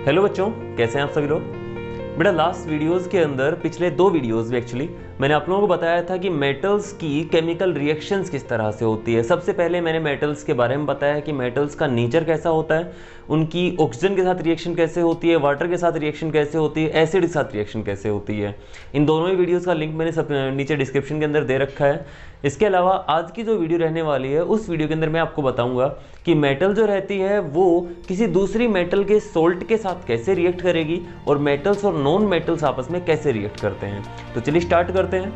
Hello बच्चों, कैसे हैं आप सभी लोग। बेटा लास्ट वीडियोस के अंदर, पिछले 2 वीडियोस में एक्चुअली मैंने आप लोगों को बताया था कि मेटल्स की केमिकल रिएक्शंस किस तरह से होती है। सबसे पहले मैंने मेटल्स के बारे में बताया कि मेटल्स का नेचर कैसा होता है, उनकी ऑक्सीजन के साथ रिएक्शन कैसे होती है, वाटर के साथ रिएक्शन कैसे होती है, एसिड के साथ रिएक्शन कैसे होती है। इन दोनों ही वीडियोज़ का लिंक मैंने सब नीचे डिस्क्रिप्शन के अंदर दे रखा है। इसके अलावा आज की जो वीडियो रहने वाली है, उस वीडियो के अंदर मैं आपको बताऊंगा कि मेटल जो रहती है वो किसी दूसरी मेटल के सोल्ट के साथ कैसे रिएक्ट करेगी और मेटल्स और नॉन मेटल्स आपस में कैसे रिएक्ट करते हैं। तो चलिए स्टार्ट करते हैं।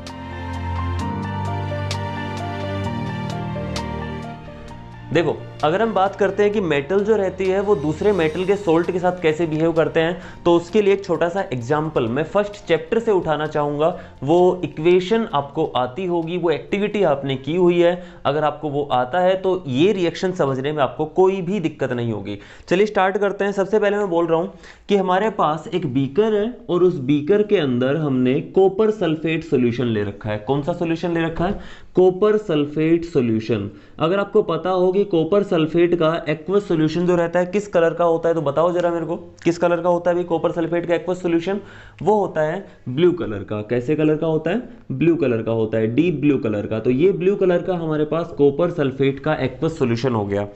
देखो, अगर हम बात करते हैं कि मेटल जो रहती है वो दूसरे मेटल के सोल्ट के साथ कैसे बिहेव करते हैं, तो उसके लिए एक छोटा सा एग्जांपल मैं फर्स्ट चैप्टर से उठाना चाहूँगा। वो इक्वेशन आपको आती होगी, वो एक्टिविटी आपने की हुई है, अगर आपको वो आता है तो ये रिएक्शन समझने में आपको कोई भी दिक्कत नहीं होगी। चलिए स्टार्ट करते हैं। सबसे पहले मैं बोल रहा हूँ कि हमारे पास एक बीकर है और उस बीकर के अंदर हमने कॉपर सल्फेट सोल्यूशन ले रखा है। कौन सा सोल्यूशन ले रखा है? Copper sulphate solution. अगर आपको पता हो कि कॉपर सल्फेट का एक्वस सॉल्यूशन जो रहता है किस कलर का होता है, तो बताओ जरा मेरे को, किस कलर का होता है भाई कॉपर सल्फेट का एक्वस सॉल्यूशन? वो होता है ब्लू कलर का। कैसे कलर का होता है? ब्लू कलर का होता है, डीप ब्लू कलर का। तो ये ब्लू कलर का हमारे पास कॉपर सल्फेट का एक्वस सॉल्यूशन हो गया।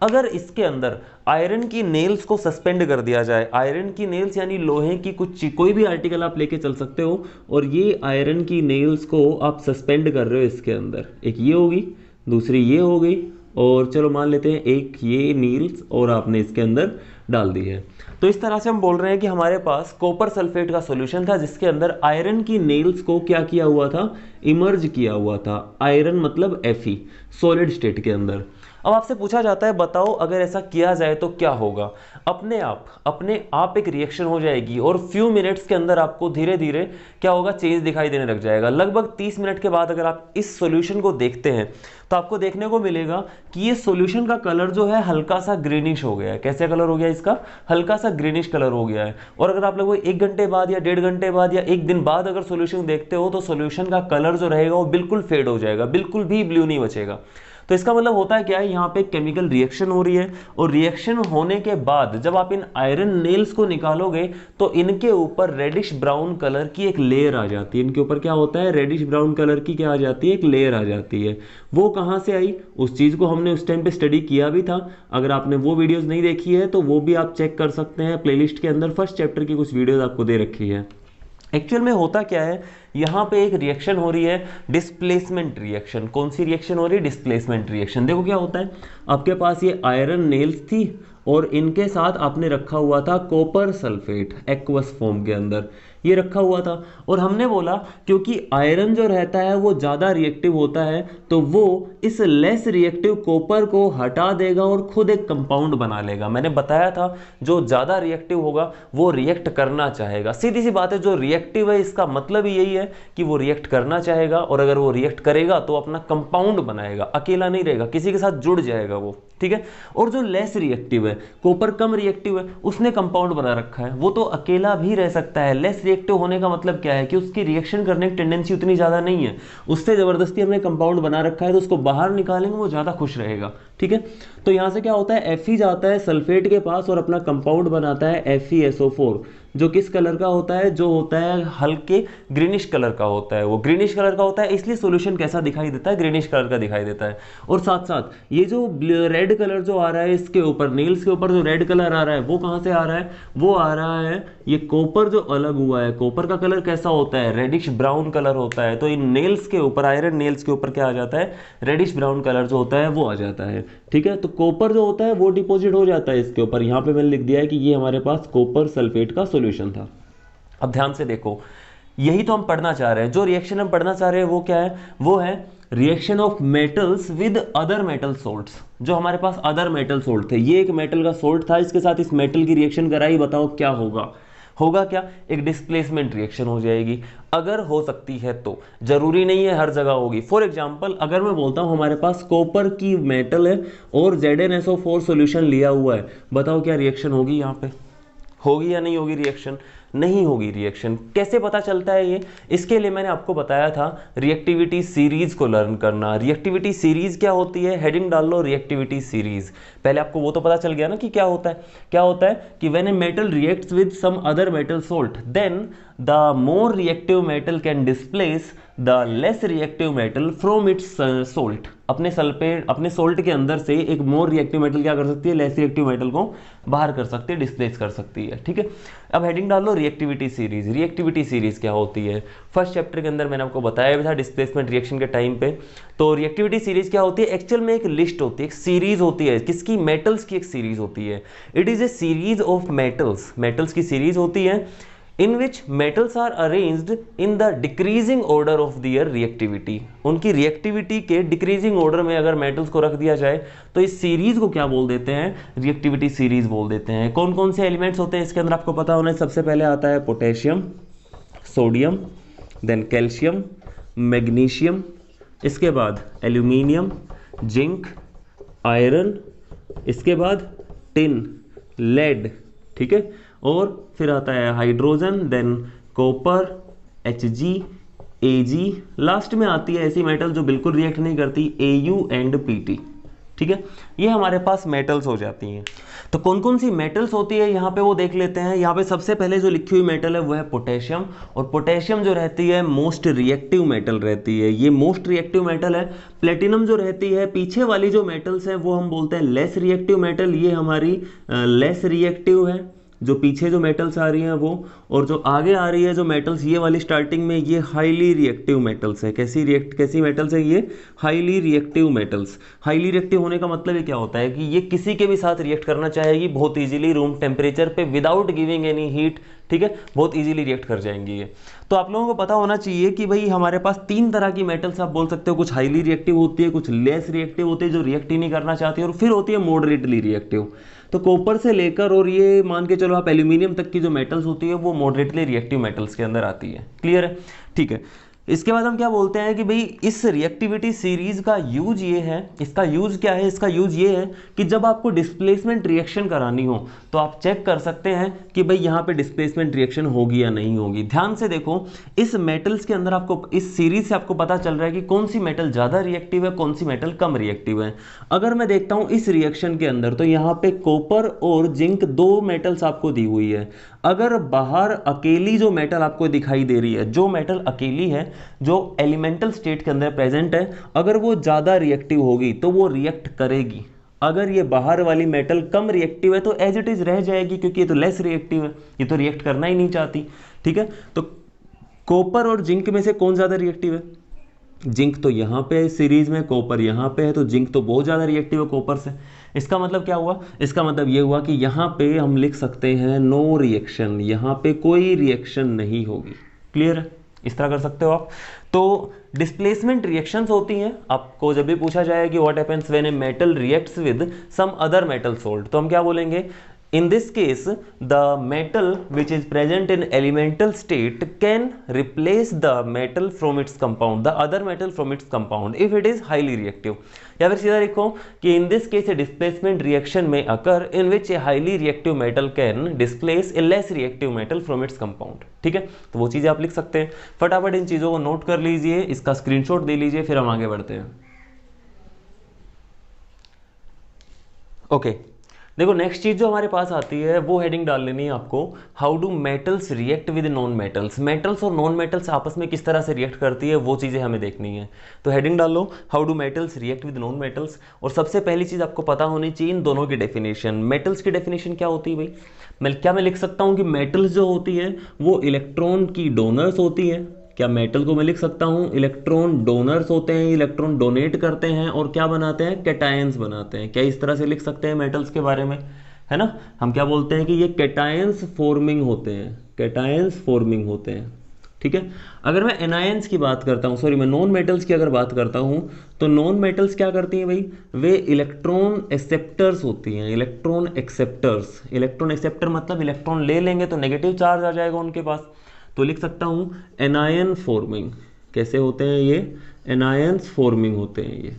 अगर इसके अंदर आयरन की नेल्स को सस्पेंड कर दिया जाए, आयरन की नेल्स यानी लोहे की कोई भी आर्टिकल आप लेके चल सकते हो, और ये आयरन की नेल्स को आप सस्पेंड कर रहे हो इसके अंदर, एक ये होगी, दूसरी ये हो गई, और चलो मान लेते हैं एक ये नील्स और आपने इसके अंदर डाल दी है। तो इस तरह से हम बोल रहे हैं कि हमारे पास कॉपर सल्फेट का सॉल्यूशन था जिसके अंदर आयरन की नेल्स को क्या किया हुआ था? इमर्ज किया हुआ था। आयरन मतलब Fe, सॉलिड स्टेट के अंदर। अब आपसे पूछा जाता है बताओ अगर ऐसा किया जाए तो क्या होगा? अपने आप एक रिएक्शन हो जाएगी और फ्यू मिनट्स के अंदर आपको धीरे धीरे क्या होगा? चेंज दिखाई देने लग जाएगा। लगभग 30 मिनट के बाद अगर आप इस सॉल्यूशन को देखते हैं तो आपको देखने को मिलेगा कि ये सॉल्यूशन का कलर जो है हल्का सा ग्रीनिश हो गया है। कैसे कलर हो गया इसका? हल्का सा ग्रीनिश कलर हो गया है। और अगर आप लोग 1 घंटे बाद या 1.5 घंटे बाद या 1 दिन बाद अगर सॉल्यूशन देखते हो तो सॉल्यूशन का कलर जो रहेगा वो बिल्कुल फेड हो जाएगा, बिल्कुल भी ब्लू नहीं बचेगा। तो इसका मतलब होता है क्या है? यहाँ पे केमिकल रिएक्शन हो रही है और रिएक्शन होने के बाद जब आप इन आयरन नेल्स को निकालोगे तो इनके ऊपर रेडिश ब्राउन कलर की एक लेयर आ जाती है। इनके ऊपर क्या होता है? रेडिश ब्राउन कलर की क्या आ जाती है? एक लेयर आ जाती है। वो कहाँ से आई? उस चीज़ को हमने उस टाइम पे स्टडी किया भी था। अगर आपने वो वीडियोज़ नहीं देखी है तो वो भी आप चेक कर सकते हैं, प्लेलिस्ट के अंदर फर्स्ट चैप्टर की कुछ वीडियोज़ आपको दे रखी है। एक्चुअल में होता क्या है, यहाँ पे एक रिएक्शन हो रही है, डिस्प्लेसमेंट रिएक्शन। कौन सी रिएक्शन हो रही है? Displacement reaction. देखो क्या होता है, आपके पास ये आयरन नेल्स थी और इनके साथ आपने रखा हुआ था कॉपर सल्फेट एक्वस फॉर्म के अंदर, ये रखा हुआ था। और हमने बोला क्योंकि आयरन जो रहता है वो ज़्यादा रिएक्टिव होता है तो वो इस लेस रिएक्टिव कॉपर को हटा देगा और खुद एक कंपाउंड बना लेगा। मैंने बताया था जो ज़्यादा रिएक्टिव होगा वो रिएक्ट करना चाहेगा। सीधी सी बात है, जो रिएक्टिव है इसका मतलब ही यही है कि वो रिएक्ट करना चाहेगा, और अगर वो रिएक्ट करेगा तो अपना कंपाउंड बनाएगा, अकेला नहीं रहेगा, किसी के साथ जुड़ जाएगा वो, ठीक है। और जो लेस रिएक्टिव है, कॉपर कम रिएक्टिव है, उसने कंपाउंड बना रखा है, वो तो अकेला भी रह सकता है। लेस रिएक्टिव होने का मतलब क्या है कि उसकी रिएक्शन करने की टेंडेंसी उतनी ज्यादा नहीं है, उससे जबरदस्ती हमने कंपाउंड बना रखा है तो उसको बाहर निकालेंगे वो ज्यादा खुश रहेगा, ठीक है। तो यहां से क्या होता है, Fe जाता है सल्फेट के पास और अपना कंपाउंड बनाता है FeSO4, जो किस कलर का होता है? जो होता है हल्के ग्रीनिश कलर का होता है। वो ग्रीनिश कलर का होता है, इसलिए सॉल्यूशन कैसा दिखाई देता है? ग्रीनिश कलर का दिखाई देता है। और साथ साथ ये जो रेड कलर जो आ रहा है इसके ऊपर, नेल्स के ऊपर जो रेड कलर आ रहा है वो कहां से आ रहा है? वो आ रहा है ये कॉपर जो अलग हुआ है। कॉपर का कलर कैसा होता है? रेडिश ब्राउन कलर होता है। तो इन नेल्स के ऊपर, आयरन नेल्स के ऊपर क्या आ जाता है? रेडिश ब्राउन कलर जो होता है वो आ जाता है, ठीक है। तो कॉपर जो होता है वो डिपॉजिट हो जाता है इसके ऊपर। यहां पे मैंने लिख दिया है कि ये हमारे पास कॉपर सल्फेट का सॉल्यूशन था। अब ध्यान से देखो, यही तो हम पढ़ना चाह रहे हैं। जो रिएक्शन हम पढ़ना चाह रहे हैं वो क्या है? वो है reaction of metals with other metal salts. जो हमारे पास अदर मेटल सोल्ट थे, ये एक मेटल का सोल्ट था, इसके साथ इस मेटल की रिएक्शन कराई, बताओ क्या होगा? होगा क्या? एक डिस्प्लेसमेंट रिएक्शन हो जाएगी। अगर हो सकती है तो, जरूरी नहीं है हर जगह होगी। फॉर एग्जांपल अगर मैं बोलता हूं हमारे पास कॉपर की मेटल है और ZnSO4 सॉल्यूशन लिया हुआ है, बताओ क्या रिएक्शन होगी? यहां पे होगी या नहीं होगी रिएक्शन? नहीं होगी रिएक्शन। कैसे पता चलता है ये? इसके लिए मैंने आपको बताया था रिएक्टिविटी सीरीज को लर्न करना। रिएक्टिविटी सीरीज क्या होती है? हेडिंग डाल लो रिएक्टिविटी सीरीज। पहले आपको वो तो पता चल गया ना कि क्या होता है। क्या होता है कि when a metal reacts with some other metal salt then the more reactive metal can displace the less reactive metal from its salt. अपने सोल्ट के अंदर से एक मोर रिएक्टिव मेटल क्या कर सकती है? लेस रिएक्टिव मेटल को बाहर कर सकती है, डिस्प्लेस कर सकती है। ठीक है, अब हेडिंग डाल लो रिएक्टिविटी सीरीज। रिएक्टिविटी सीरीज क्या होती है? फर्स्ट चैप्टर के अंदर मैंने आपको बताया भी था डिस्प्लेसमेंट रिएक्शन के टाइम पे। तो रिएक्टिविटी सीरीज क्या होती है? एक्चुअल में एक लिस्ट होती है, एक सीरीज होती है। किसकी? मेटल्स की एक सीरीज होती है। It is a series of metals. Metals की सीरीज होती है in which metals are arranged in the decreasing order of their reactivity। उनकी रिएक्टिविटी के डिक्रीजिंग ऑर्डर में अगर मेटल्स को रख दिया जाए तो इस सीरीज को क्या बोल देते हैं? रिएक्टिविटी सीरीज बोल देते हैं। कौन कौन से एलिमेंट्स होते हैं इसके अंदर आपको पता होना है। सबसे पहले आता है potassium, sodium, then calcium, magnesium, इसके बाद एल्यूमिनियम, जिंक, आयरन, इसके बाद टिन, लेड, ठीक है, और फिर आता है hydrogen, than copper, Hg, Ag, last में आती है ऐसी मेटल जो बिल्कुल रिएक्ट नहीं करती, Au एंड Pt। ठीक है, ये हमारे पास मेटल्स हो जाती हैं। तो कौन कौन सी मेटल्स होती है यहाँ पे वो देख लेते हैं। यहाँ पे सबसे पहले जो लिखी हुई मेटल है वो है पोटेशियम, और पोटेशियम जो रहती है मोस्ट रिएक्टिव मेटल रहती है। ये मोस्ट रिएक्टिव मेटल है। प्लेटिनम जो रहती है, पीछे वाली जो मेटल्स है वो हम बोलते हैं लेस रिएक्टिव मेटल। ये हमारी लेस रिएक्टिव है, जो पीछे जो मेटल्स आ रही हैं वो, और जो आगे आ रही है जो मेटल्स, ये वाली स्टार्टिंग में, ये हाईली रिएक्टिव मेटल्स है। कैसी मेटल्स है ये? Highly reactive metals. Highly reactive होने का मतलब ये क्या होता है कि ये किसी के भी साथ रिएक्ट करना चाहेगी बहुत इजीली रूम टेम्परेचर पे विदाउट गिविंग एनी हीट। ठीक है, बहुत इजीली रिएक्ट कर जाएंगी ये। तो आप लोगों को पता होना चाहिए कि भाई हमारे पास तीन तरह की मेटल्स आप बोल सकते हो। कुछ हाईली रिएक्टिव होती है, कुछ लेस रिएक्टिव होती है जो रिएक्ट ही नहीं करना चाहती है, और फिर होती है मॉडरेटली रिएक्टिव। तो कॉपर से लेकर और ये मान के चलो आप एल्यूमिनियम तक की जो मेटल्स होती है वो मॉडरेटली रिएक्टिव मेटल्स के अंदर आती है। क्लियर है? ठीक है, इसके बाद हम क्या बोलते हैं कि भाई इस रिएक्टिविटी सीरीज का यूज ये है। इसका यूज क्या है? इसका यूज ये है कि जब आपको डिस्प्लेसमेंट रिएक्शन करानी हो तो आप चेक कर सकते हैं कि भाई यहाँ पे डिस्प्लेसमेंट रिएक्शन होगी या नहीं होगी। ध्यान से देखो, इस मेटल्स के अंदर आपको, इस सीरीज से आपको पता चल रहा है कि कौन सी मेटल ज्यादा रिएक्टिव है, कौन सी मेटल कम रिएक्टिव है। अगर मैं देखता हूं इस रिएक्शन के अंदर तो यहाँ पे कॉपर और जिंक दो मेटल्स आपको दी हुई है। अगर बाहर अकेली जो मेटल आपको दिखाई दे रही है, जो मेटल अकेली है, जो एलिमेंटल स्टेट के अंदर प्रेजेंट है, अगर वो ज्यादा रिएक्टिव होगी तो वो रिएक्ट करेगी। अगर ये बाहर वाली मेटल कम रिएक्टिव है तो एज इट इज रह जाएगी, क्योंकि ये तो लेस रिएक्टिव है, ये तो रिएक्ट करना ही नहीं चाहती। ठीक है, तो कॉपर और जिंक में से कौन ज्यादा रिएक्टिव है? जिंक तो यहाँ पे है सीरीज में, कॉपर यहाँ पे है, तो जिंक तो बहुत ज्यादा रिएक्टिव है कॉपर से। इसका मतलब क्या हुआ? इसका मतलब ये हुआ कि यहाँ पे हम लिख सकते हैं नो रिएक्शन, यहाँ पे कोई रिएक्शन नहीं होगी। क्लियर है? इस तरह कर सकते हो आप। तो डिस्प्लेसमेंट रिएक्शंस होती हैं। आपको जब भी पूछा जाए कि what happens when a metal reacts with some other metal salt, तो हम क्या बोलेंगे? In this case, the metal which is present in elemental state can replace the metal from its compound, the other metal from its compound, if it is highly reactive। या फिर सीधा लिखो कि in this case a displacement reaction may occur in which a highly reactive metal can displace a less reactive metal from its compound। ठीक है, तो वो चीजें आप लिख सकते हैं। फटाफट इन चीजों को नोट कर लीजिए, इसका स्क्रीनशॉट दे लीजिए, फिर हम आगे बढ़ते हैं। ओके, देखो नेक्स्ट चीज जो हमारे पास आती है वो हेडिंग डाल लेनी है आपको, how do metals react with non metals. Metals और नॉन मेटल्स आपस में किस तरह से रिएक्ट करती है वो चीजें हमें देखनी है। तो हेडिंग डाल लो, how do metals react with non metals. और सबसे पहली चीज आपको पता होनी चाहिए इन दोनों की डेफिनेशन। मेटल्स की डेफिनेशन क्या होती है भाई? मैं लिख सकता हूं कि मेटल्स जो होती है वो इलेक्ट्रॉन की डोनर्स होती है। क्या मेटल को मैं लिख सकता हूं इलेक्ट्रॉन डोनर्स होते हैं, इलेक्ट्रॉन डोनेट करते हैं और क्या बनाते हैं? कैटायंस बनाते हैं। क्या इस तरह से लिख सकते हैं मेटल्स के बारे में? है ना, हम क्या बोलते हैं कि ये कैटायंस फॉर्मिंग होते हैं, कैटायंस फॉर्मिंग होते हैं। ठीक है, अगर मैं एनायंस की बात करता हूं, सॉरी मैं नॉन मेटल्स की अगर बात करता हूं, तो नॉन मेटल्स क्या करती हैं भाई? वे इलेक्ट्रॉन एक्सेप्टर्स होती हैं, इलेक्ट्रॉन एक्सेप्टर्स। इलेक्ट्रॉन एक्सेप्टर मतलब इलेक्ट्रॉन ले लेंगे तो नेगेटिव चार्ज आ जाएगा उनके पास। तो लिख सकता हूं एनायन फॉर्मिंग। कैसे होते हैं ये? एनायंस फॉर्मिंग होते हैं ये।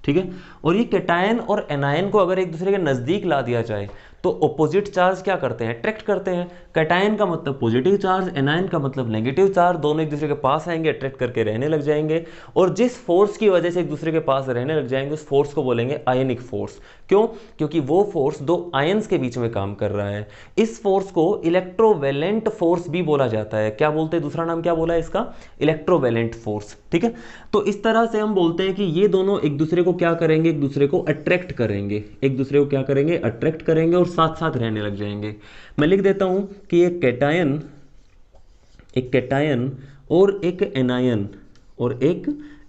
ठीक है, और ये कैटायन और एनायन को अगर एक दूसरे के नजदीक ला दिया जाए तो ऑपोजिट चार्ज क्या करते हैं, अट्रैक्ट करते हैं। कैटायन का मतलब पॉजिटिव चार्ज, एनायन का मतलब नेगेटिव चार्ज, दोनों एक दूसरे के पास आएंगे, अट्रैक्ट करके रहने लग जाएंगे, और जिस फोर्स की वजह से एक दूसरे के पास रहने लग जाएंगे उस फोर्स को बोलेंगे आयनिक फोर्स। क्यों? क्योंकि वो फोर्स दो आयंस के बीच में काम कर रहा है। इस फोर्स को इलेक्ट्रोवेलेंट फोर्स भी बोला जाता है। क्या बोलते हैं, दूसरा नाम क्या बोला है इसका, इलेक्ट्रोवेलेंट फोर्स। ठीक है, तो इस तरह से हम बोलते हैं कि ये दोनों एक दूसरे को क्या करेंगे, एक दूसरे को अट्रैक्ट करेंगे, एक दूसरे को क्या करेंगे, अट्रैक्ट करेंगे और साथ साथ रहने लग जाएंगे। मैं लिख देता हूं कि एक कैटायन और एक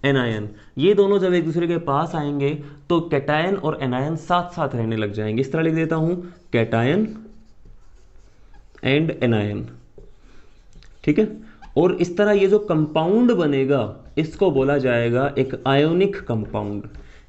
एनायन, ये दोनों जब एक दूसरे के पास आएंगे तो कैटायन और एनायन साथ साथ रहने लग जाएंगे। इस तरह लिख देता हूं, कैटायन एंड एनायन। ठीक है, और इस तरह ये जो कंपाउंड बनेगा इसको बोला जाएगा एक आयोनिक कंपाउंड।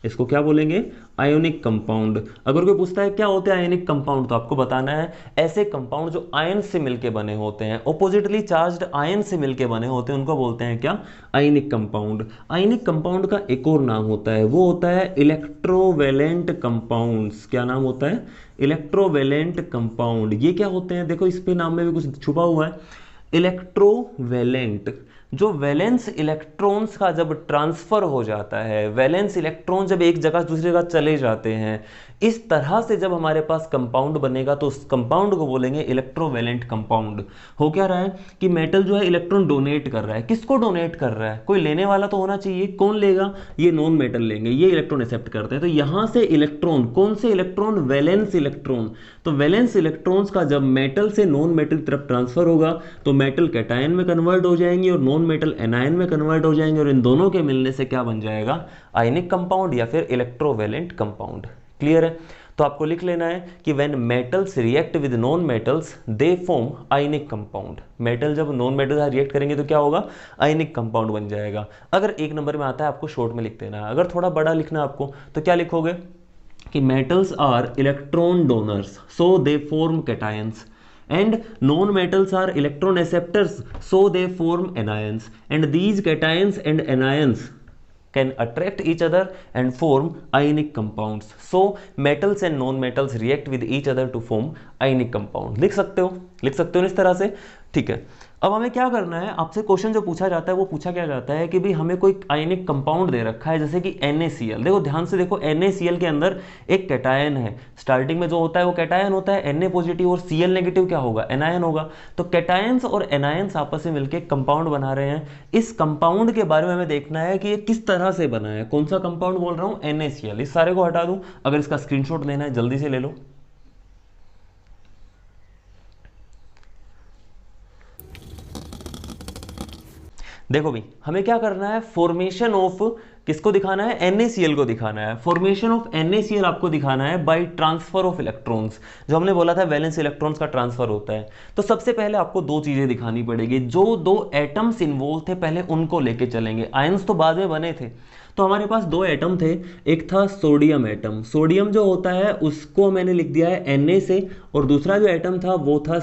इसको क्या बोलेंगे, आयोनिक कंपाउंड। अगर कोई पूछता है क्या होते हैं आयोनिक कंपाउंड, तो आपको बताना है ऐसे कंपाउंड जो आयन से मिलके बने होते हैं, ऑपोजिटली चार्ज्ड आयन से मिलके बने होते हैं, उनको बोलते हैं क्या, आयनिक कंपाउंड। आयनिक कंपाउंड का एक और नाम होता है, वो होता है इलेक्ट्रोवेलेंट कंपाउंड्स। क्या नाम होता है, इलेक्ट्रोवेलेंट कंपाउंड। ये क्या होते हैं, देखो इस पे नाम में भी कुछ छुपा हुआ है। इलेक्ट्रोवेलेंट, जो वैलेंस इलेक्ट्रॉन्स का जब ट्रांसफर हो जाता है, वैलेंस इलेक्ट्रॉन जब एक जगह से दूसरी जगह चले जाते हैं, इस तरह से जब हमारे पास कंपाउंड बनेगा तो उस कंपाउंड को बोलेंगे इलेक्ट्रोवेलेंट कंपाउंड। हो क्या रहा है कि मेटल जो है इलेक्ट्रॉन डोनेट कर रहा है। किसको डोनेट कर रहा है, कोई लेने वाला तो होना चाहिए। कौन लेगा, ये नॉन मेटल लेंगे, ये इलेक्ट्रॉन एक्सेप्ट करते हैं। तो यहां से इलेक्ट्रॉन, कौन से इलेक्ट्रॉन, वैलेंस इलेक्ट्रॉन। तो वैलेंस इलेक्ट्रॉन्स का जब मेटल से नॉन मेटल की तरफ ट्रांसफर होगा तो मेटल कैटायन में कन्वर्ट हो जाएंगे और नॉन मेटल एनायन में कन्वर्ट हो जाएंगे, और इन दोनों के मिलने से क्या बन जाएगा, आयनिक कंपाउंड या फिर इलेक्ट्रोवेलेंट कंपाउंड। क्लियर है? तो आपको लिख लेना है कि when metals react with non metals they form ionic compound. Metal जब नॉन मेटल से रिएक्ट करेंगे तो क्या होगा, आयनिक कंपाउंड बन जाएगा। अगर एक नंबर में आता है आपको शॉर्ट में लिख देना है, अगर थोड़ा बड़ा लिखना है आपको तो क्या लिखोगे कि metals are electron donors so they form cations, and non-metals are electron acceptors so they form anions, and these cations and anions can attract each other and form ionic compounds. So metals and non-metals react with each other to form ionic compound. लिख सकते हो इस तरह से। ठीक है, अब हमें क्या करना है, आपसे क्वेश्चन जो पूछा जाता है वो पूछा क्या जाता है कि भाई हमें कोई आयनिक कंपाउंड दे रखा है जैसे कि NaCl। देखो ध्यान से देखो, NaCl के अंदर एक कैटायन है। स्टार्टिंग में जो होता है वो कैटायन होता है, Na पॉजिटिव और Cl नेगेटिव क्या होगा, एनायन होगा। तो कैटायंस और एनायंस आपस में मिलकर कंपाउंड बना रहे हैं। इस कंपाउंड के बारे में हमें देखना है कि ये किस तरह से बना है। कौन सा कंपाउंड बोल रहा हूँ, NaCl। इस सारे को हटा दूं, अगर इसका स्क्रीनशॉट लेना है जल्दी से ले लो। देखो भी हमें क्या करना है, फॉर्मेशन ऑफ किसको दिखाना है, NaCl को दिखाना है। फॉर्मेशन ऑफ NaCl आपको दिखाना है बाय ट्रांसफर ऑफ इलेक्ट्रॉन्स। जो हमने बोला था वैलेंस इलेक्ट्रॉन्स का ट्रांसफर होता है। तो सबसे पहले आपको दो चीजें दिखानी पड़ेगी। जो दो एटम्स इन्वॉल्व थे पहले उनको लेके चलेंगे, आयंस तो बाद में बने थे। तो हमारे पास दो एटम थे, एक था सोडियम एटम। सोडियम जो होता है उसको मैंने लिख दिया है Na से, और दूसरा जो एटम था वो था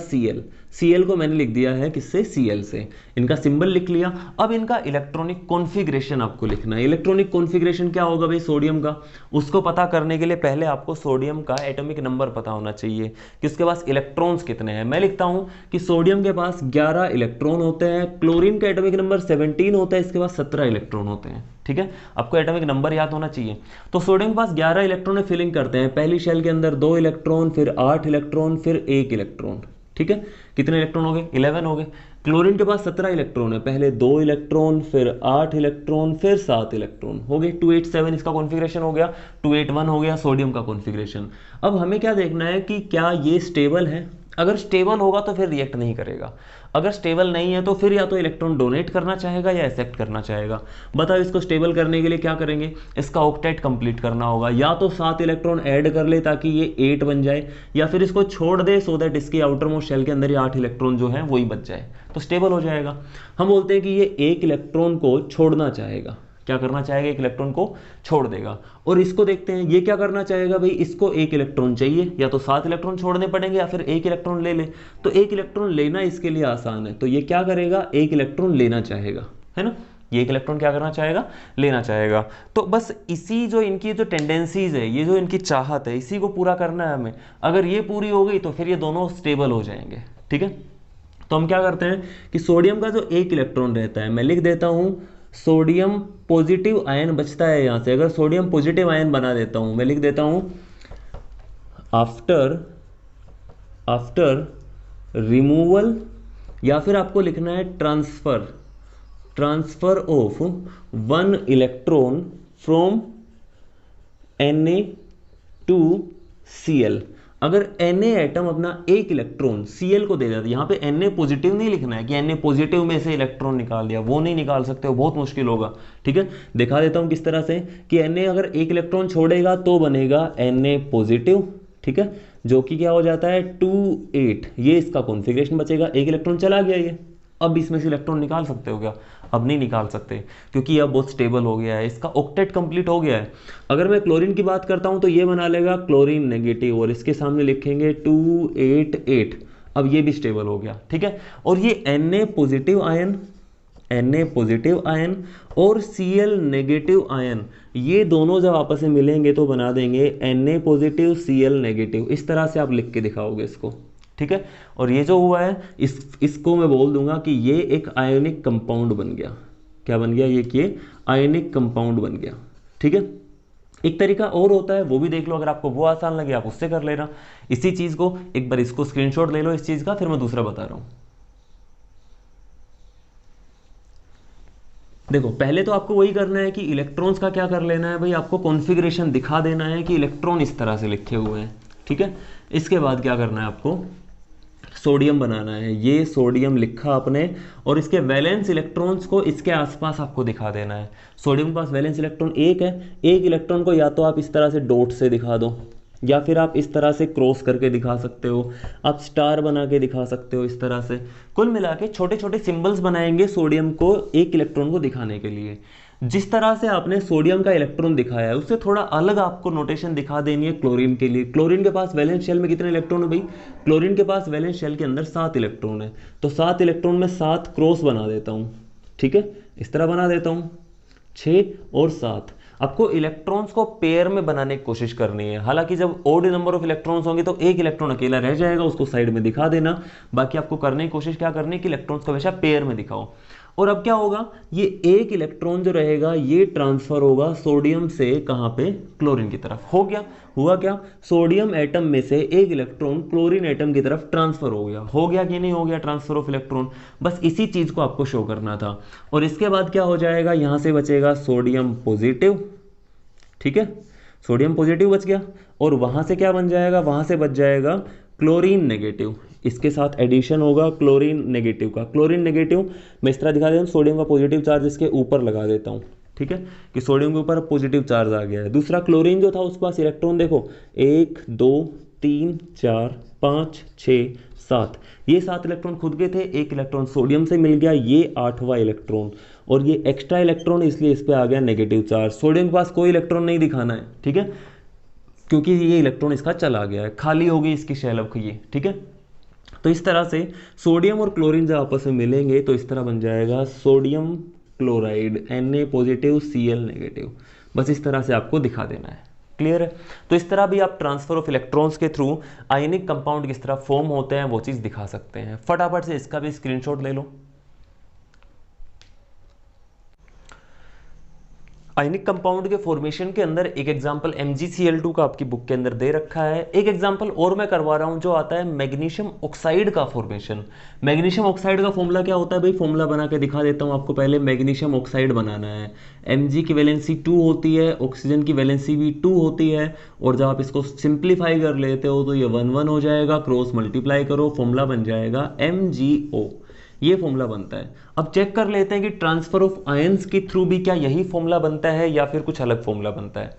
Cl को मैंने लिख दिया है किससे, Cl से। इनका सिंबल लिख लिया। अब इनका इलेक्ट्रॉनिक कॉन्फ़िगरेशन आपको लिखना है। इलेक्ट्रॉनिक कॉन्फ़िगरेशन क्या होगा भाई, सोडियम का। उसको पता करने के लिए पहले आपको सोडियम का एटॉमिक नंबर पता होना चाहिए कि उसके पास इलेक्ट्रॉन्स कितने हैं। मैं लिखता हूं कि सोडियम के पास 11 इलेक्ट्रॉन होते हैं। क्लोरीन का एटॉमिक नंबर 17 होता है, इसके पास 17 इलेक्ट्रॉन होते हैं। ठीक है, आपको एटॉमिक नंबर याद होना चाहिए। तो सोडियम के पास 11 इलेक्ट्रॉन है, फिलिंग करते हैं। पहली शेल के अंदर 2 इलेक्ट्रॉन, फिर 8 इलेक्ट्रॉन, फिर 1 इलेक्ट्रॉन। ठीक है, कितने इलेक्ट्रॉन हो गए, 11 हो गए। क्लोरीन के पास 17 इलेक्ट्रॉन है, पहले 2 इलेक्ट्रॉन, फिर 8 इलेक्ट्रॉन, फिर 7 इलेक्ट्रॉन हो गए। 287 इसका कॉन्फ़िगरेशन हो गया, 281 हो गया सोडियम का कॉन्फ़िगरेशन। अब हमें क्या देखना है कि क्या ये स्टेबल है। अगर स्टेबल होगा तो फिर रिएक्ट नहीं करेगा, अगर स्टेबल नहीं है तो फिर या तो इलेक्ट्रॉन डोनेट करना चाहेगा या एक्सेप्ट करना चाहेगा। बताओ इसको स्टेबल करने के लिए क्या करेंगे, इसका ऑक्टेट कंप्लीट करना होगा। या तो 7 इलेक्ट्रॉन ऐड कर ले ताकि ये 8 बन जाए, या फिर इसको छोड़ दे सो दैट इसकी आउटर मोस्ट शेल के अंदर ये 8 इलेक्ट्रॉन जो है वही बच जाए, तो स्टेबल हो जाएगा। हम बोलते हैं कि ये 1 इलेक्ट्रॉन को छोड़ना चाहेगा। क्या करना चाहेगा, 1 इलेक्ट्रॉन को छोड़ देगा। और इसको देखते हैं, ये क्या करना चाहेगा भाई, इसको 1 इलेक्ट्रॉन चाहिए, या तो 7 इलेक्ट्रॉन छोड़ने पड़ेंगे या फिर 1 इलेक्ट्रॉन ले ले। तो 1 इलेक्ट्रॉन लेना इसके लिए आसान है, तो ये क्या करेगा, 1 इलेक्ट्रॉन लेना चाहेगा, है ना। ये एक इलेक्ट्रॉन क्या करना चाहेगा, लेना चाहेगा। तो बस इसी जो इनकी जो टेंडेंसीज है, ये जो इनकी चाहत है, इसी को पूरा करना है हमें। अगर ये पूरी हो गई तो फिर ये दोनों स्टेबल हो जाएंगे, ठीक है। तो हम क्या करते हैं कि सोडियम का जो एक इलेक्ट्रॉन रहता है, मैं लिख देता हूं सोडियम पॉजिटिव आयन बचता है यहां से। अगर सोडियम पॉजिटिव आयन बना देता हूं, मैं लिख देता हूं आफ्टर रिमूवल, या फिर आपको लिखना है transfer of 1 electron from Na to Cl। अगर Na एटम अपना एक इलेक्ट्रॉन Cl को दे देता है, यहां पे Na पॉजिटिव नहीं लिखना है कि Na पॉजिटिव में से इलेक्ट्रॉन निकाल दिया, वो नहीं निकाल सकते हो, बहुत मुश्किल होगा, ठीक है। दिखा देता हूं किस तरह से कि Na अगर एक इलेक्ट्रॉन छोड़ेगा तो बनेगा Na पॉजिटिव, ठीक है, जो कि क्या हो जाता है 2 8। ये इसका कॉन्फ़िगरेशन बचेगा, एक इलेक्ट्रॉन चला गया ये। अब इसमें से इलेक्ट्रॉन निकाल सकते हो क्या? अब नहीं निकाल सकते, क्योंकि यह बहुत स्टेबल हो गया है, इसका ऑक्टेट कंप्लीट हो गया है। अगर मैं क्लोरीन की बात करता हूं तो ये बना लेगा क्लोरीन नेगेटिव, और इसके सामने लिखेंगे 2 8 8। अब ये भी स्टेबल हो गया, ठीक है। और ये Na पॉजिटिव आयन और Cl नेगेटिव आयन, ये दोनों जब आपस में मिलेंगे तो बना देंगे Na पॉजिटिव Cl नेगेटिव। इस तरह से आप लिख के दिखाओगे इसको, ठीक है। और ये जो हुआ है इसको मैं बोल दूंगा कि ये एक आयोनिक कंपाउंड बन गया। क्या बन गया? ये आयोनिक कंपाउंड बन गया, ठीक है। एक तरीका और होता है, वो भी देख लो, अगर आपको वो आसान लगे आप उससे कर लेना। इसी चीज को एक बार इसको स्क्रीनशॉट ले लो इस चीज का, फिर मैं दूसरा बता रहा हूं। देखो पहले तो आपको वही करना है कि इलेक्ट्रॉन्स का क्या कर लेना है भाई, आपको कॉन्फ़िगरेशन दिखा देना है कि इलेक्ट्रॉन इस तरह से लिखे हुए हैं, ठीक है। इसके बाद क्या करना है, आपको सोडियम बनाना है। ये सोडियम लिखा आपने, और इसके वैलेंस इलेक्ट्रॉन्स को इसके आसपास आपको दिखा देना है। सोडियम के पास वैलेंस इलेक्ट्रॉन एक है, एक इलेक्ट्रॉन को या तो आप इस तरह से डॉट से दिखा दो, या फिर आप इस तरह से क्रॉस करके दिखा सकते हो, आप स्टार बना के दिखा सकते हो, इस तरह से। कुल मिला के छोटे छोटे सिंबल्स बनाएंगे सोडियम को एक इलेक्ट्रॉन को दिखाने के लिए। जिस तरह से आपने सोडियम का इलेक्ट्रॉन दिखाया है उससे थोड़ा अलग आपको नोटेशन दिखा देनी है क्लोरीन के लिए। क्लोरीन के पास वैलेंस शेल में कितने इलेक्ट्रॉन है भाई? क्लोरीन के पास वैलेंस शेल के अंदर 7 इलेक्ट्रॉन है, तो 7 इलेक्ट्रॉन में 7 क्रॉस बना देता हूं, ठीक है, इस तरह बना देता हूं, 6 और 7। आपको इलेक्ट्रॉन्स को पेयर में बनाने की कोशिश करनी है। हालांकि जब ओड नंबर ऑफ इलेक्ट्रॉन्स होंगे तो एक इलेक्ट्रॉन अकेला रह जाएगा, उसको साइड में दिखा देना। बाकी आपको करने की कोशिश क्या करनी है कि इलेक्ट्रॉन्स को हमेशा पेयर में दिखाओ। और अब क्या होगा, ये एक इलेक्ट्रॉन जो रहेगा ये ट्रांसफर होगा सोडियम से कहां पे? क्लोरीन की तरफ। हो गया, हुआ क्या? सोडियम एटम में से एक इलेक्ट्रॉन क्लोरीन एटम की तरफ ट्रांसफर हो गया। हो गया कि नहीं हो गया ट्रांसफर ऑफ इलेक्ट्रॉन? बस इसी चीज को आपको शो करना था। और इसके बाद क्या हो जाएगा, यहां से बचेगा सोडियम पॉजिटिव, ठीक है, सोडियम पॉजिटिव बच गया। और वहां से क्या बन जाएगा, वहां से बच जाएगा क्लोरीन नेगेटिव। इसके साथ एडिशन होगा क्लोरीन नेगेटिव का। क्लोरीन नेगेटिव मैं इस तरह दिखा देता हूं, सोडियम का पॉजिटिव चार्ज इसके ऊपर लगा देता हूं, ठीक है, कि सोडियम के ऊपर पॉजिटिव चार्ज आ गया है। दूसरा क्लोरीन जो था उसके पास इलेक्ट्रॉन देखो 1 2 3 4 5 6 7, ये 7 इलेक्ट्रॉन खुद के थे, एक इलेक्ट्रॉन सोडियम से मिल गया, ये 8वां इलेक्ट्रॉन, और ये एक्स्ट्रा इलेक्ट्रॉन इसलिए इस पे आ गया नेगेटिव चार्ज। सोडियम के पास कोई इलेक्ट्रॉन नहीं दिखाना है, ठीक है, क्योंकि ये इलेक्ट्रॉन इसका चला गया है, खाली हो गई इसकी शेल अब ये, ठीक है। तो इस तरह से सोडियम और क्लोरीन जब आपस में मिलेंगे तो इस तरह बन जाएगा sodium chloride, Na positive Cl negative. बस इस तरह से आपको दिखा देना है। क्लियर है? तो इस तरह भी आप ट्रांसफर ऑफ इलेक्ट्रॉन्स के थ्रू आयनिक कंपाउंड किस तरह फॉर्म होते हैं वो चीज दिखा सकते हैं। फटाफट से इसका भी स्क्रीनशॉट ले लो। आयनिक कंपाउंड के फॉर्मेशन के अंदर एक एग्जांपल MgCl2 का आपकी बुक के अंदर दे रखा है। एक एग्जांपल और मैं करवा रहा हूं जो आता है मैग्नीशियम ऑक्साइड का फॉर्मेशन। मैग्नीशियम ऑक्साइड का फॉर्मूला क्या होता है भाई? फॉर्मूला बना के दिखा देता हूं आपको। पहले मैग्नीशियम ऑक्साइड बनाना है। Mg की वैलेंसी 2 होती है, ऑक्सीजन की वैलेंसी भी 2 होती है, और जब आप इसको सिंप्लीफाई कर लेते हो तो ये 1 1 हो जाएगा, क्रॉस मल्टीप्लाई करो, फॉर्मूला बन जाएगा MgO। ये फॉर्मूला बनता है। अब चेक कर लेते हैं कि ट्रांसफर ऑफ आयंस के थ्रू भी क्या यही फॉर्मूला बनता है या फिर कुछ अलग फॉर्मूला बनता है।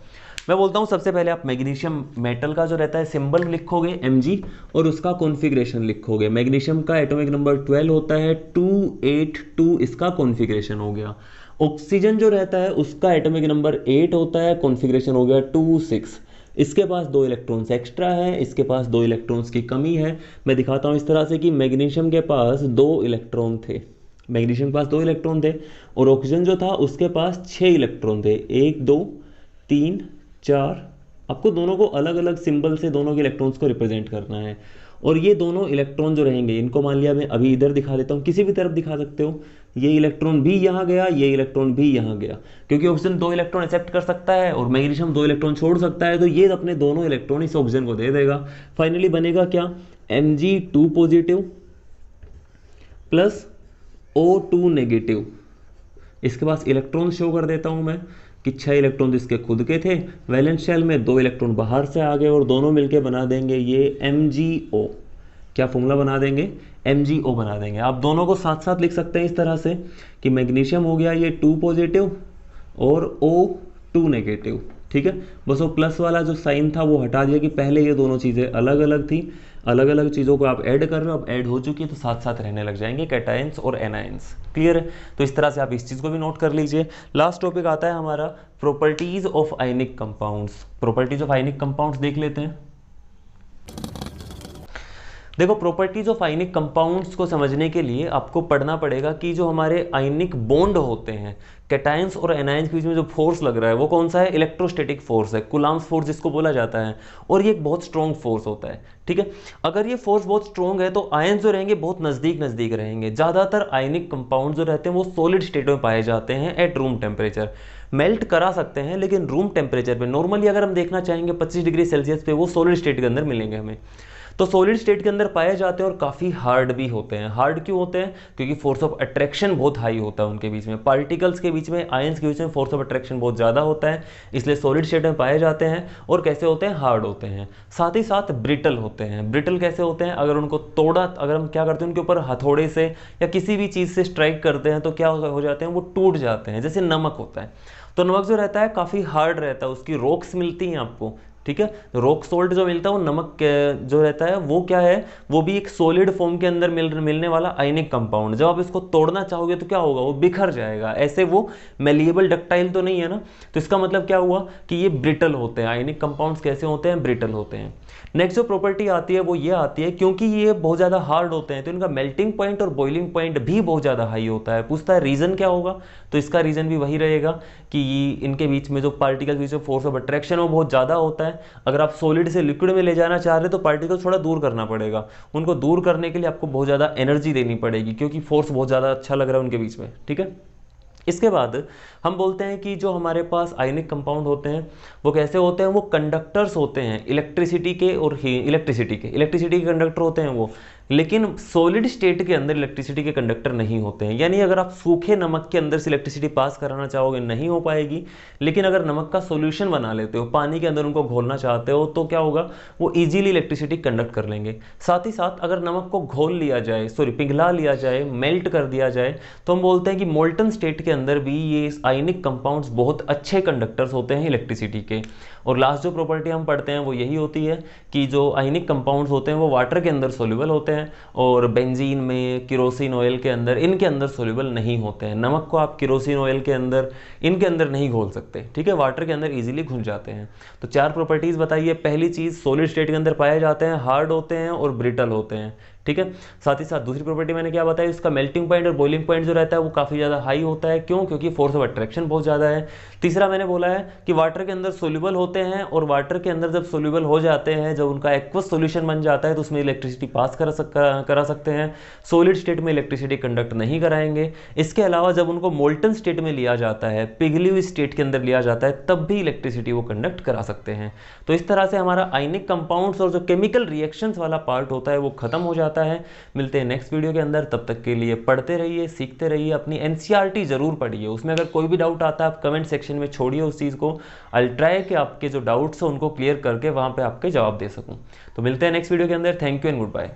मैं बोलता हूं सबसे पहले आप मैग्नीशियम मेटल का जो रहता है सिंबल लिखोगे Mg, और उसका कॉन्फ़िगरेशन लिखोगे। मैग्नीशियम का एटॉमिक नंबर 12 होता है, 282 इसका कॉन्फ़िगरेशन हो गया। ऑक्सीजन जो रहता है उसका एटॉमिक नंबर 8 होता है, कॉन्फ़िगरेशन हो गया 26। इसके पास 2 इलेक्ट्रॉन्स एक्स्ट्रा है, इसके पास 2 इलेक्ट्रॉन्स की कमी है। मैं दिखाता हूं इस तरह से कि मैग्नीशियम के पास 2 इलेक्ट्रॉन थे, मैग्नीशियम के पास 2 इलेक्ट्रॉन थे और ऑक्सीजन जो था उसके पास 6 इलेक्ट्रॉन थे, 1 2 3 4। आपको दोनों को अलग अलग सिंबल से दोनों के इलेक्ट्रॉन्स को रिप्रेजेंट करना है। और ये दोनों इलेक्ट्रॉन जो रहेंगे, इनको मान लिया मैं अभी इधर दिखा देता हूँ, किसी भी तरफ दिखा सकते हो। ये इलेक्ट्रॉन भी यहाँ गया, ये इलेक्ट्रॉन भी यहाँ गया, क्योंकि ऑक्सीजन 2 इलेक्ट्रॉन एक्सेप्ट कर सकता है और मैग्नीशियम 2 इलेक्ट्रॉन छोड़ सकता है, तो ये अपने दोनों इलेक्ट्रॉन इस ऑक्सीजन को दे देगा। फाइनली बनेगा क्या, Mg2 positive plus O2 negative. इसके पास इलेक्ट्रॉन शो कर देता हूं मैं कि 6 इलेक्ट्रॉन इसके खुद के थे, वैलेंस शेल में 2 इलेक्ट्रॉन बाहर से आ गए और दोनों मिलकर बना देंगे ये MgO। क्या फॉर्मूला बना देंगे, MgO बना देंगे। आप दोनों को साथ साथ लिख सकते हैं इस तरह से कि मैग्नीशियम हो गया ये 2 पॉजिटिव और O2 नेगेटिव, ठीक है। बस वो प्लस वाला जो साइन था वो हटा दिया कि पहले ये दोनों चीज़ें अलग अलग थी, अलग अलग चीज़ों को आप ऐड कर रहे हो, अब ऐड हो चुकी है तो साथ साथ रहने लग जाएंगे कैटायंस और एनायंस। क्लियर है, तो इस तरह से आप इस चीज़ को भी नोट कर लीजिए। लास्ट टॉपिक आता है हमारा properties of ionic compounds. Properties of ionic compounds देख लेते हैं। देखो, प्रॉपर्टीज ऑफ आयनिक कंपाउंड्स को समझने के लिए आपको पढ़ना पड़ेगा कि जो हमारे आयनिक बॉन्ड होते हैं, कैटायंस और एनायंस के बीच में जो फोर्स लग रहा है वो कौन सा है, इलेक्ट्रोस्टैटिक फोर्स है, कूलम्ब्स फोर्स जिसको बोला जाता है। और ये एक बहुत स्ट्रॉन्ग फोर्स होता है, ठीक है। अगर ये फोर्स बहुत स्ट्रॉन्ग है तो आयंस जो रहेंगे बहुत नज़दीक नज़दीक रहेंगे। ज़्यादातर आयनिक कंपाउंड जो रहते हैं वो सॉलिड स्टेट में पाए जाते हैं एट रूम टेम्परेचर। मेल्ट करा सकते हैं लेकिन रूम टेम्परेचर पे, नॉर्मली अगर हम देखना चाहेंगे 25 डिग्री सेल्सियस पे वो सॉलिड स्टेट के अंदर मिलेंगे हमें। तो सॉलिड स्टेट के अंदर पाए जाते हैं और काफ़ी हार्ड भी होते हैं। हार्ड क्यों होते हैं, क्योंकि फोर्स ऑफ अट्रैक्शन बहुत हाई होता है उनके बीच में, पार्टिकल्स के बीच में, आयंस के बीच में फोर्स ऑफ अट्रैक्शन बहुत ज़्यादा होता है, इसलिए सॉलिड स्टेट में पाए जाते हैं। और कैसे होते हैं, हार्ड होते हैं। साथ ही साथ ब्रिटल होते हैं। ब्रिटल कैसे होते हैं, अगर उनको तोड़ा, अगर हम क्या करते हैं उनके ऊपर हथौड़े से या किसी भी चीज़ से स्ट्राइक करते हैं तो क्या हो जाते हैं, वो टूट जाते हैं। जैसे नमक होता है, तो नमक जो रहता है काफ़ी हार्ड रहता है, उसकी रॉक्स मिलती हैं आपको, ठीक है। रॉक सोल्ट जो मिलता है वो नमक जो रहता है वो क्या है, वो भी एक सॉलिड फॉर्म के अंदर मिलने वाला आयनिक कंपाउंड। जब आप इसको तोड़ना चाहोगे तो क्या होगा, वो बिखर जाएगा। ऐसे वो मेलिएबल डक्टाइल तो नहीं है ना, तो इसका मतलब क्या हुआ कि ये ब्रिटल होते हैं। आयनिक कंपाउंड्स कैसे होते हैं, ब्रिटल होते हैं। नेक्स्ट जो प्रॉपर्टी आती है वो ये आती है, क्योंकि ये बहुत ज़्यादा हार्ड होते हैं तो इनका मेल्टिंग पॉइंट और बॉइलिंग पॉइंट भी बहुत ज़्यादा हाई होता है। पूछता है रीज़न क्या होगा, तो इसका रीज़न भी वही रहेगा कि इनके बीच में जो पार्टिकल के बीच में फोर्स ऑफ अट्रैक्शन वो बहुत ज़्यादा होता है। अगर आप सॉलिड से लिक्विड में ले जाना चाह रहे हो तो पार्टिकल थोड़ा दूर करना पड़ेगा। उनको दूर करने के लिए आपको बहुत ज़्यादा एनर्जी देनी पड़ेगी, क्योंकि फोर्स बहुत ज़्यादा अच्छा लग रहा है उनके बीच में, ठीक है। इसके बाद हम बोलते हैं कि जो हमारे पास आयनिक कंपाउंड होते हैं वो कैसे होते हैं, वो कंडक्टर्स होते हैं इलेक्ट्रिसिटी के और इलेक्ट्रिसिटी के कंडक्टर होते हैं वो। लेकिन सॉलिड स्टेट के अंदर इलेक्ट्रिसिटी के कंडक्टर नहीं होते हैं। यानी अगर आप सूखे नमक के अंदर से इलेक्ट्रिसिटी पास कराना चाहोगे नहीं हो पाएगी, लेकिन अगर नमक का सॉल्यूशन बना लेते हो, पानी के अंदर उनको घोलना चाहते हो, तो क्या होगा, वो इजीली इलेक्ट्रिसिटी कंडक्ट कर लेंगे। साथ ही साथ अगर नमक को घोल लिया जाए, पिघला लिया जाए, मेल्ट कर दिया जाए, तो हम बोलते हैं कि मोल्टन स्टेट के अंदर भी ये आयनिक कंपाउंड्स बहुत अच्छे कंडक्टर्स होते हैं इलेक्ट्रिसिटी के। और लास्ट जो प्रॉपर्टी हम पढ़ते हैं वो यही होती है कि जो आयनिक कंपाउंड्स होते हैं वो वाटर के अंदर सोल्यूबल होते हैं और बेंजीन में, केरोसिन ऑयल के अंदर, इनके अंदर सोल्यूबल नहीं होते हैं। नमक को आप केरोसिन ऑयल के अंदर, इनके अंदर नहीं घोल सकते, ठीक है, वाटर के अंदर इजीली घुल जाते हैं। तो 4 प्रॉपर्टीज बताइए। पहली चीज़, सॉलिड स्टेट के अंदर पाए जाते हैं, हार्ड होते हैं और ब्रिटल होते हैं, ठीक है। साथ ही साथ दूसरी प्रॉपर्टी मैंने क्या बताया, इसका मेल्टिंग पॉइंट और बॉइलिंग पॉइंट जो रहता है वो काफ़ी ज़्यादा हाई होता है। क्यों, क्योंकि फोर्स ऑफ अट्रैक्शन बहुत ज़्यादा है। तीसरा मैंने बोला है कि वाटर के अंदर सोल्यूबल होते हैं और वाटर के अंदर जब सोल्यूबल हो जाते हैं, जब उनका एक्वस सोल्यूशन बन जाता है तो उसमें इलेक्ट्रिसिटी पास करा सकते हैं। सॉलिड स्टेट में इलेक्ट्रिसिटी कंडक्ट नहीं कराएंगे। इसके अलावा जब उनको मोल्टन स्टेट में लिया जाता है, पिघली हुई स्टेट के अंदर लिया जाता है, तब भी इलेक्ट्रिसिटी वो कंडक्ट करा सकते हैं। तो इस तरह से हमारा आयनिक कंपाउंड्स और जो केमिकल रिएक्शंस वाला पार्ट होता है वो खत्म हो जाता है। मिलते हैं नेक्स्ट वीडियो के अंदर, तब तक के लिए पढ़ते रहिए, सीखते रहिए, अपनी एनसीईआरटी जरूर पढ़िए। उसमें अगर कोई भी डाउट आता है आप कमेंट सेक्शन में छोड़िए उस चीज़ को। आई ट्राई कि आपके जो डाउट्स हैं उनको क्लियर करके वहाँ पे आपके जवाब दे सकूँ। तो मिलते हैं नेक्स्ट वीडियो के अंदर। Thank you and good bye.